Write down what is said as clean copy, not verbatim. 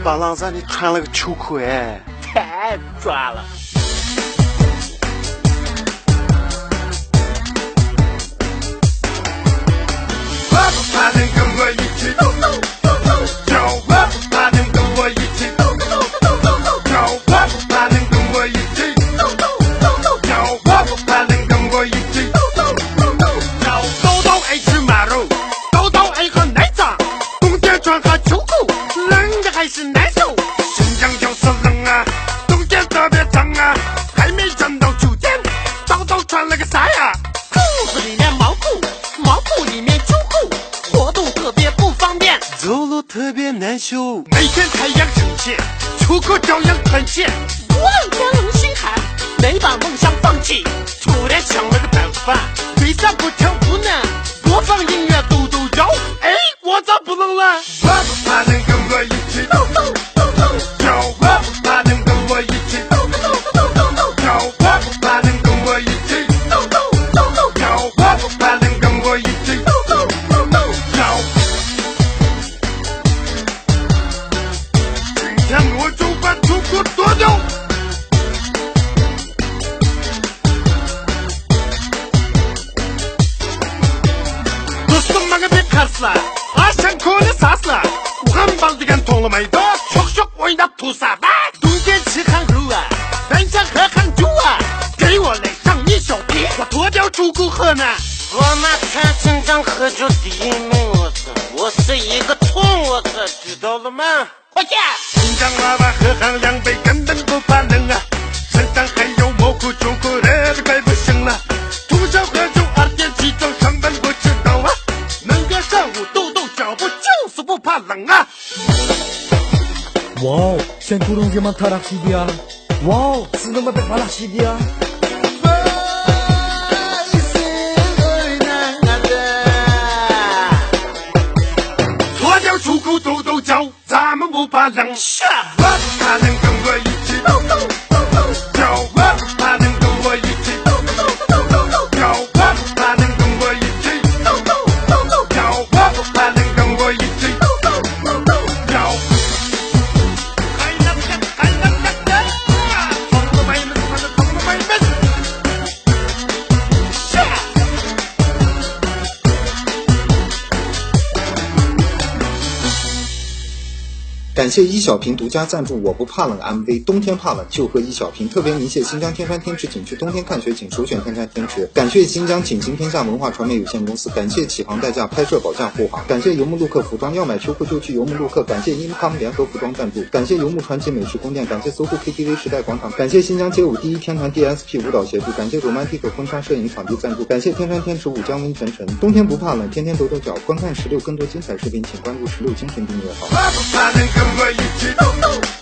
把浪子你穿了个秋裤哎，太抓了。我不怕能跟我一起走走走走走，我不怕能跟我一起走走走走走走，我不怕能跟我一起走走走走走，我不怕能跟我一起走走走走走。豆豆爱吃马肉，豆豆爱喝奶茶，冬天穿哈秋裤，冷的还是难受。新疆就是冷啊，冬天特别长啊，还没长到秋天，豆豆穿了个啥呀？裤子里面毛裤，毛裤里面秋裤，活动特别不方便，走路特别难受。每天太阳升起，秋裤照样穿起。不问天龙心海，没把梦想放弃。突然想了个办法，为啥不跳舞呢？播放音乐抖抖腰，哎，我咋不能了？我不怕能跟我一起抖抖抖抖走，我不怕能跟我一起抖抖抖抖抖走，我不怕能跟我一起抖抖抖抖走，我不怕能跟我一起抖抖抖抖走。今天我就把秋裤脱掉。阿想可的啥事？汉堡的干痛了没得？咻咻我一那吐啥吧？冬天吃汉肉啊，晚上喝汉酒啊，给我来上一小瓶，我脱掉秋裤喝呢。我妈看新疆喝酒第一名，我是一个痛，知道了吗？回去。新疆娃娃喝上2杯根本不怕冷啊，身上还有毛裤秋裤，热的快不行了。从小喝酒2点起床上班不迟到啊，能个上午抖抖脚步就是不怕冷啊。 와우, sen turungiman tarakşidiya. Wow, sınırma pek balakşidiya. 脱掉秋裤抖抖脚，咱们不怕冷。我不怕能跟我一起抖抖抖抖脚，我不怕能跟我一起抖抖抖抖抖脚，我不怕能跟我一起抖抖抖抖脚，我不怕能跟我一起抖抖抖抖脚。感谢一小瓶独家赞助我不怕冷 MV， 冬天怕冷就喝一小瓶。特别鸣谢新疆天山天池景区冬天看雪景首选天山天池，感谢新疆锦行天下文化传媒有限公司，感谢启航代驾拍摄保驾护航，感谢游牧陆客服装，要买秋裤就去游牧陆客，感谢英康联合服装赞助，感谢游牧传奇美食宫殿，感谢搜狐 KTV 时代广场，感谢新疆街舞第一天团 DSP 舞蹈协助，感谢 Romantic 婚纱摄影场地赞助，感谢天山天池五江温泉城。冬天不怕冷，天天抖抖脚。观看16更多精彩视频，请关注16精神订阅号。我不怕能跟我一起抖抖。